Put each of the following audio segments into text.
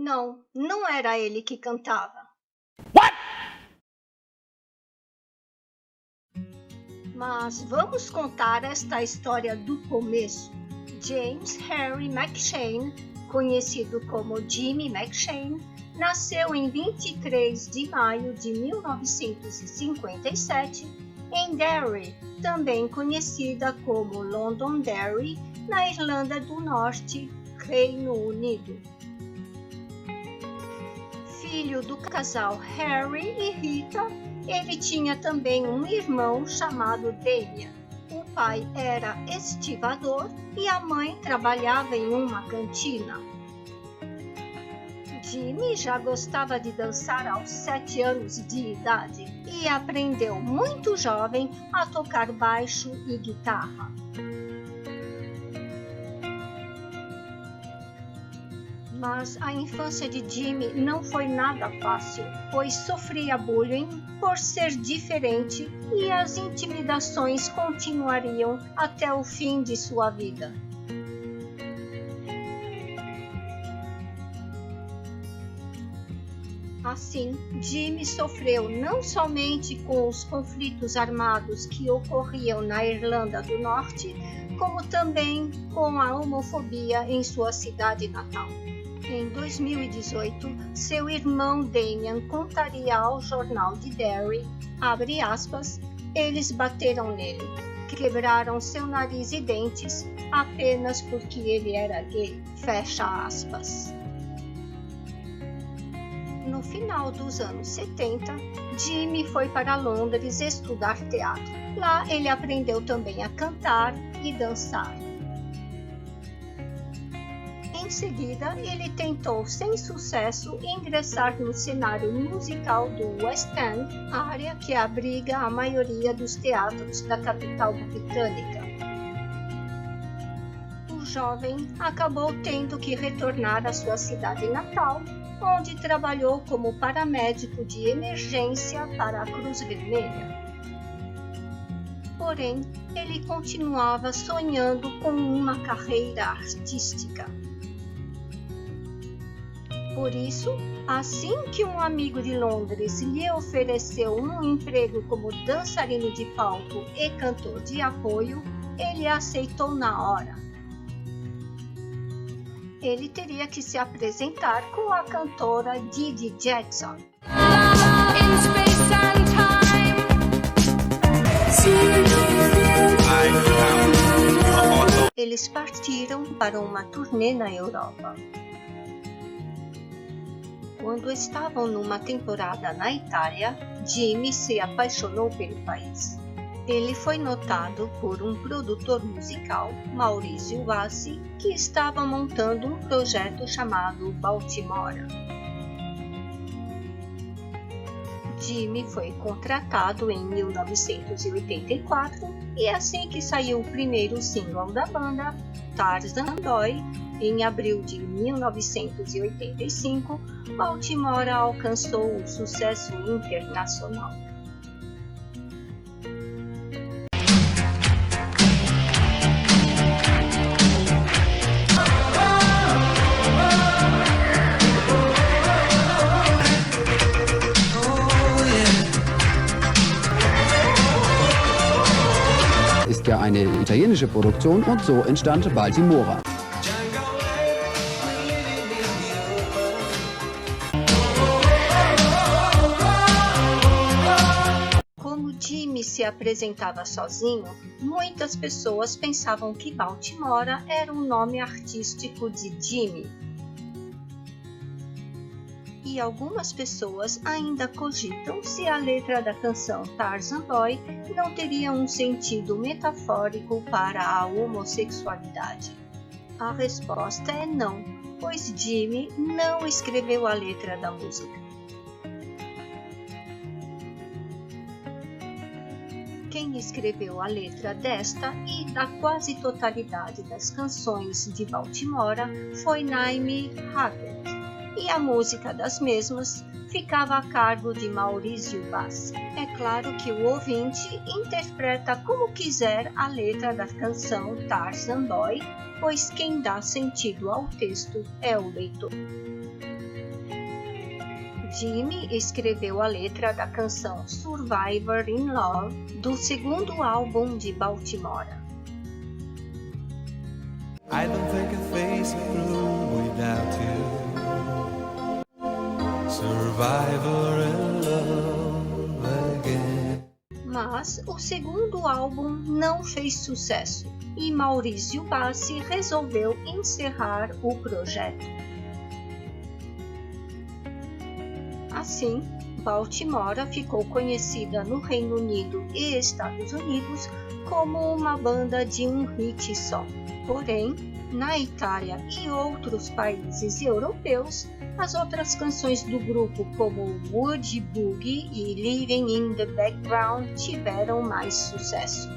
Não, não era ele que cantava. What? Mas vamos contar esta história do começo. James Harry McShane, conhecido como Jimmy McShane, nasceu em 23 de maio de 1957 em Derry, também conhecida como Londonderry, na Irlanda do Norte, Reino Unido. Filho do casal Harry e Rita, ele tinha também um irmão chamado Damien. O pai era estivador e a mãe trabalhava em uma cantina. Jimmy já gostava de dançar aos 7 anos de idade e aprendeu muito jovem a tocar baixo e guitarra. Mas a infância de Jimmy não foi nada fácil, pois sofria bullying por ser diferente e as intimidações continuariam até o fim de sua vida. Assim, Jimmy sofreu não somente com os conflitos armados que ocorriam na Irlanda do Norte, como também com a homofobia em sua cidade natal. Em 2018, seu irmão Damien contaria ao jornal de Derry, abre aspas, eles bateram nele, quebraram seu nariz e dentes apenas porque ele era gay, fecha aspas. No final dos anos 70, Jimmy foi para Londres estudar teatro. Lá ele aprendeu também a cantar e dançar. Em seguida, ele tentou sem sucesso ingressar no cenário musical do West End, área que abriga a maioria dos teatros da capital britânica. O jovem acabou tendo que retornar à sua cidade natal, onde trabalhou como paramédico de emergência para a Cruz Vermelha. Porém, ele continuava sonhando com uma carreira artística. Por isso, assim que um amigo de Londres lhe ofereceu um emprego como dançarino de palco e cantor de apoio, ele aceitou na hora. Ele teria que se apresentar com a cantora Didi Jackson. Eles partiram para uma turnê na Europa. Quando estavam numa temporada na Itália, Jimmy se apaixonou pelo país. Ele foi notado por um produtor musical, Maurizio Bassi, que estava montando um projeto chamado Baltimora. Jimmy foi contratado em 1984 e assim que saiu o primeiro single da banda, Tarzan Boy, em abril de 1985, Baltimora alcançou o sucesso internacional. Ist ja eine italienische Produktion und so entstand Baltimora. Como Jimmy se apresentava sozinho, muitas pessoas pensavam que Baltimora era um nome artístico de Jimmy. E algumas pessoas ainda cogitam se a letra da canção Tarzan Boy não teria um sentido metafórico para a homossexualidade. A resposta é não, pois Jimmy não escreveu a letra da música. Quem escreveu a letra desta e da quase totalidade das canções de Baltimora foi Naomi Hackett. E a música das mesmas ficava a cargo de Maurizio Bassi. É claro que o ouvinte interpreta como quiser a letra da canção Tarzan Boy, pois quem dá sentido ao texto é o leitor. Jimmy escreveu a letra da canção Survivor in Love do segundo álbum de Baltimora. I don't think I face it through without you. Survivor in love again. Mas o segundo álbum não fez sucesso e Maurício Bassi resolveu encerrar o projeto. Assim, Baltimora ficou conhecida no Reino Unido e Estados Unidos como uma banda de um hit só. Porém, na Itália e outros países europeus, as outras canções do grupo, como Woody Boogie e Living in the Background, tiveram mais sucesso.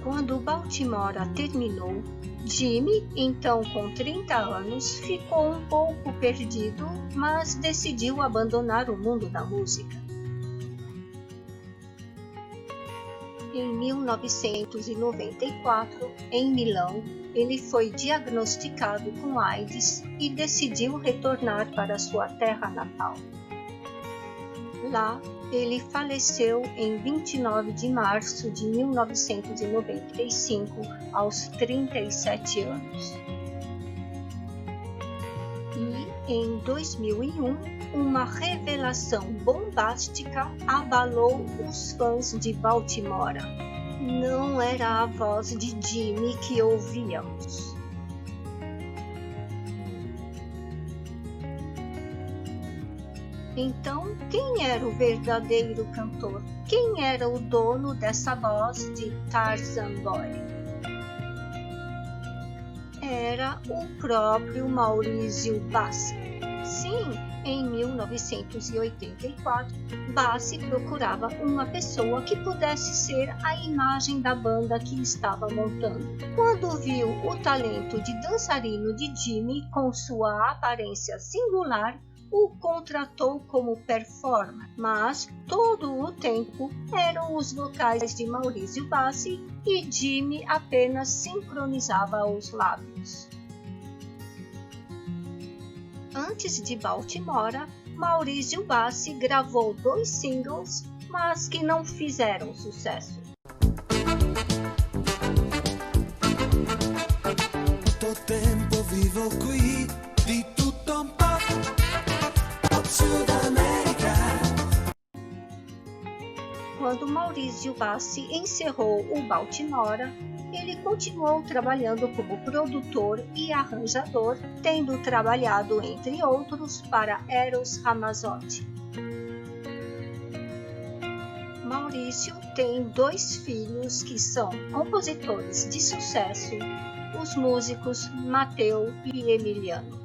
Quando Baltimora terminou, Jimmy, então com 30 anos, ficou um pouco perdido, mas decidiu abandonar o mundo da música. Em 1994, em Milão, ele foi diagnosticado com AIDS e decidiu retornar para sua terra natal. Lá, ele faleceu em 29 de março de 1995, aos 37 anos. E, em 2001, uma revelação bombástica abalou os fãs de Baltimora. Não era a voz de Jimmy que ouvíamos. Então, quem era o verdadeiro cantor? Quem era o dono dessa voz de Tarzan Boy? Era o próprio Maurício Bassi. Sim, em 1984, Bassi procurava uma pessoa que pudesse ser a imagem da banda que estava montando. Quando viu o talento de dançarino de Jimmy com sua aparência singular, o contratou como performer, mas todo o tempo eram os vocais de Maurício Bassi e Jimmy apenas sincronizava os lábios. Antes de Baltimora, Maurício Bassi gravou 2 singles, mas que não fizeram sucesso. Tutto tempo vivo qui, di tutto un po'. Sud America. Quando Maurício Bassi encerrou o Baltimora, ele continuou trabalhando como produtor e arranjador, tendo trabalhado, entre outros, para Eros Ramazzotti. Maurício tem 2 filhos que são compositores de sucesso, os músicos Matteo e Emiliano.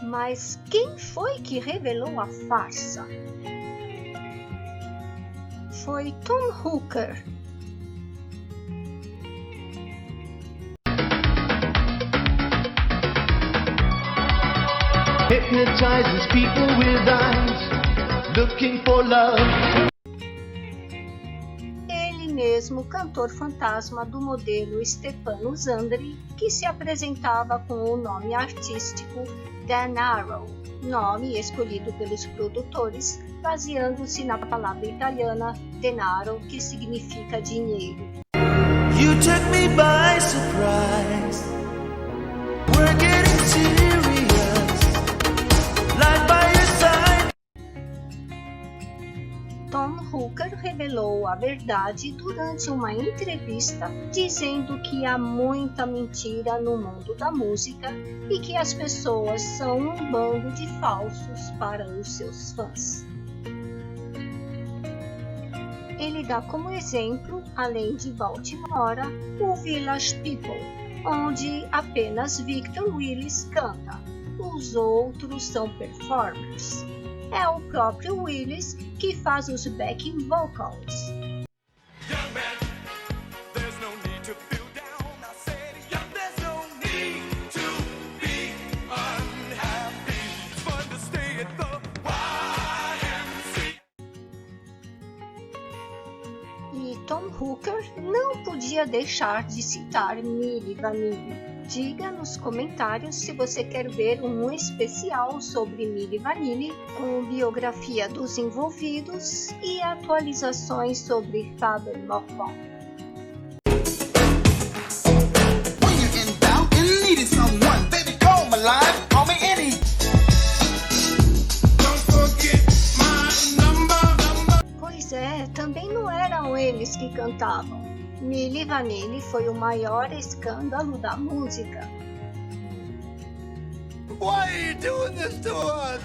Mas quem foi que revelou a farsa? Foi Tom Hooker. Hypnotizes people with eyes looking for love. Ele mesmo, cantor fantasma do modelo Stefano Zandri, que se apresentava com o nome artístico Denaro, nome escolhido pelos produtores, baseando-se na palavra italiana denaro, que significa dinheiro. You took me by surprise. We're getting serious. Life by your side. Tom Hooker revelou a verdade durante uma entrevista, dizendo que há muita mentira no mundo da música e que as pessoas são um bando de falsos para os seus fãs. Ele dá como exemplo, além de Baltimora, o Village People, onde apenas Victor Willis canta. Os outros são performers. é o próprio Willis que faz os backing vocals. E Tom Hooker não podia deixar de citar Milli Vanilli. Diga nos comentários se você quer ver um especial sobre Milli Vanilli, com biografia dos envolvidos e atualizações sobre Faber Morfon. Pois é, também não eram eles que cantavam. Milli Vanilli foi o maior escândalo da música. Why are you doing this to us?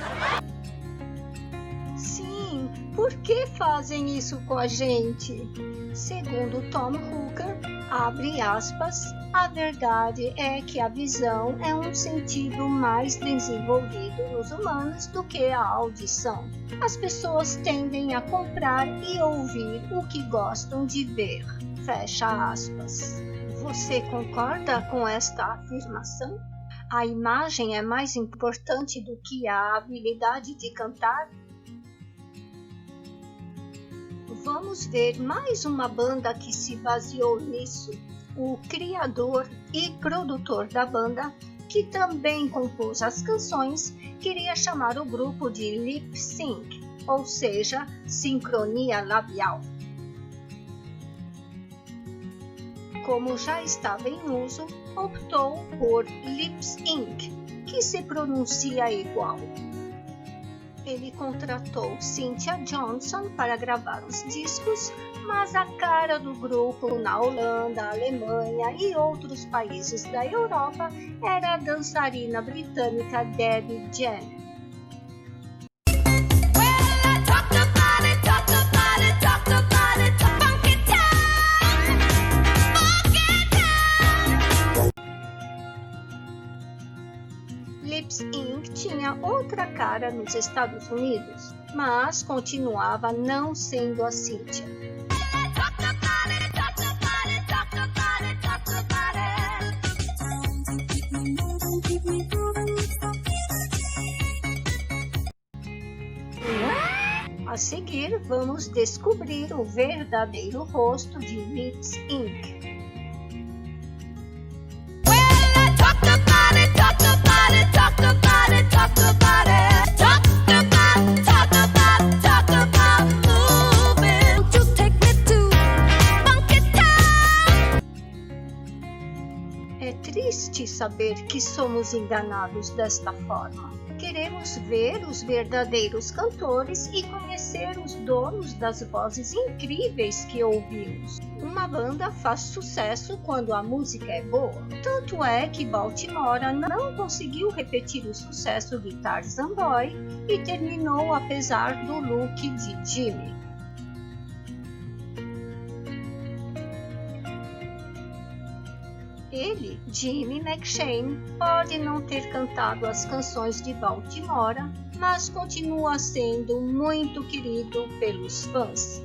Sim, por que fazem isso com a gente? Segundo Tom Hooker, abre aspas, a verdade é que a visão é um sentido mais desenvolvido nos humanos do que a audição. As pessoas tendem a comprar e ouvir o que gostam de ver. Fecha aspas. Você concorda com esta afirmação? A imagem é mais importante do que a habilidade de cantar? Vamos ver mais uma banda que se baseou nisso. O criador e produtor da banda, que também compôs as canções, queria chamar o grupo de lip sync, ou seja, sincronia labial. Como já estava em uso, optou por Lips Inc., que se pronuncia igual. Ele contratou Cynthia Johnson para gravar os discos, mas a cara do grupo na Holanda, Alemanha e outros países da Europa era a dançarina britânica Debbie Jane. Lips Inc. tinha outra cara nos Estados Unidos, mas continuava não sendo a Cynthia. A seguir, vamos descobrir o verdadeiro rosto de Lips Inc. É triste saber que somos enganados desta forma. Queremos ver os verdadeiros cantores e conhecer os donos das vozes incríveis que ouvimos. Uma banda faz sucesso quando a música é boa. Tanto é que Baltimora não conseguiu repetir o sucesso de Tarzan Boy e terminou apesar do look de Jimmy. Ele, Jimmy McShane, pode não ter cantado as canções de Baltimora, mas continua sendo muito querido pelos fãs.